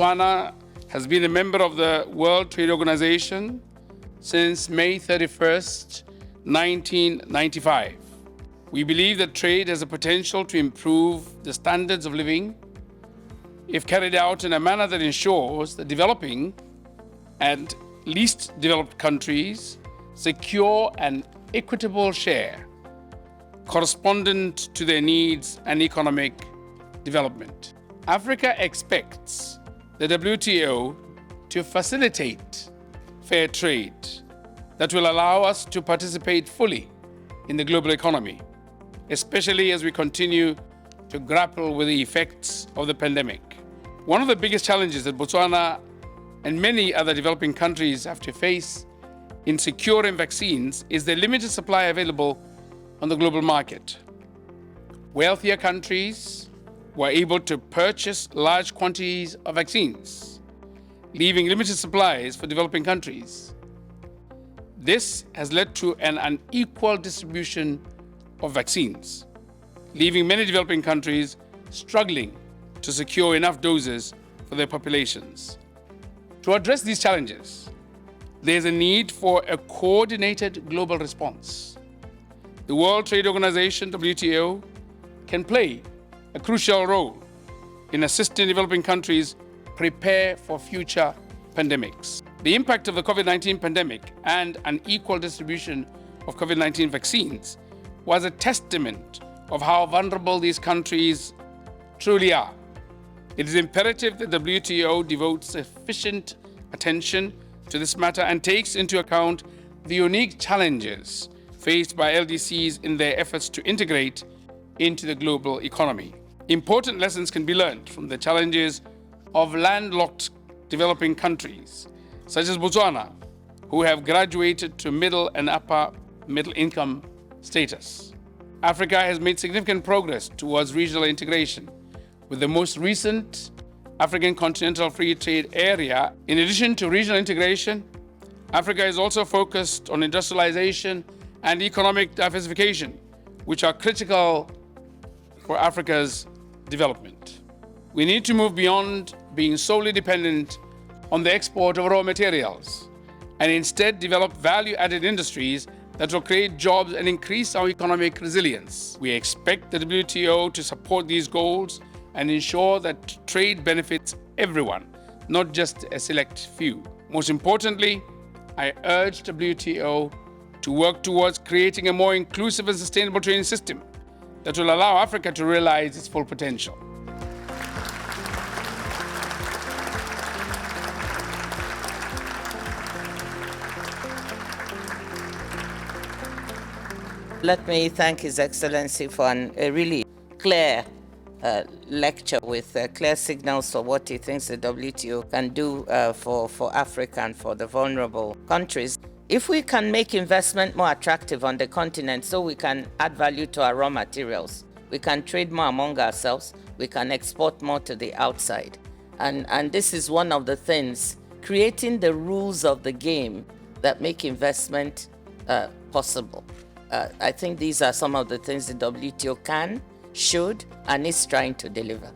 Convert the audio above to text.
Botswana has been a member of the World Trade Organization since May 31st, 1995. We believe that trade has the potential to improve the standards of living if carried out in a manner that ensures that developing and least developed countries secure an equitable share correspondent to their needs and economic development. Africa expects the WTO to facilitate fair trade that will allow us to participate fully in the global economy, especially as we continue to grapple with the effects of the pandemic. One of the biggest challenges that Botswana and many other developing countries have to face in securing vaccines is the limited supply available on the global market. Wealthier countries were able to purchase large quantities of vaccines, leaving limited supplies for developing countries. This has led to an unequal distribution of vaccines, leaving many developing countries struggling to secure enough doses for their populations. To address these challenges, there's a need for a coordinated global response. The World Trade Organization, WTO, can play a crucial role in assisting developing countries prepare for future pandemics. The impact of the COVID-19 pandemic and unequal distribution of COVID-19 vaccines was a testament of how vulnerable these countries truly are. It is imperative that the WTO devotes sufficient attention to this matter and takes into account the unique challenges faced by LDCs in their efforts to integrate into the global economy. Important lessons can be learned from the challenges of landlocked developing countries, such as Botswana, who have graduated to middle and upper middle income status. Africa has made significant progress towards regional integration, with the most recent African Continental Free Trade Area. In addition to regional integration, Africa is also focused on industrialization and economic diversification, which are critical for Africa's development. We need to move beyond being solely dependent on the export of raw materials and instead develop value-added industries that will create jobs and increase our economic resilience. We expect the WTO to support these goals and ensure that trade benefits everyone, not just a select few. Most importantly, I urge WTO to work towards creating a more inclusive and sustainable trading system that will allow Africa to realize its full potential. Let me thank His Excellency for a really clear lecture with clear signals for what he thinks the WTO can do for Africa and for the vulnerable countries. If we can make investment more attractive on the continent so we can add value to our raw materials, we can trade more among ourselves, we can export more to the outside. And this is one of the things, creating the rules of the game that make investment possible. I think these are some of the things the WTO can, should, and is trying to deliver.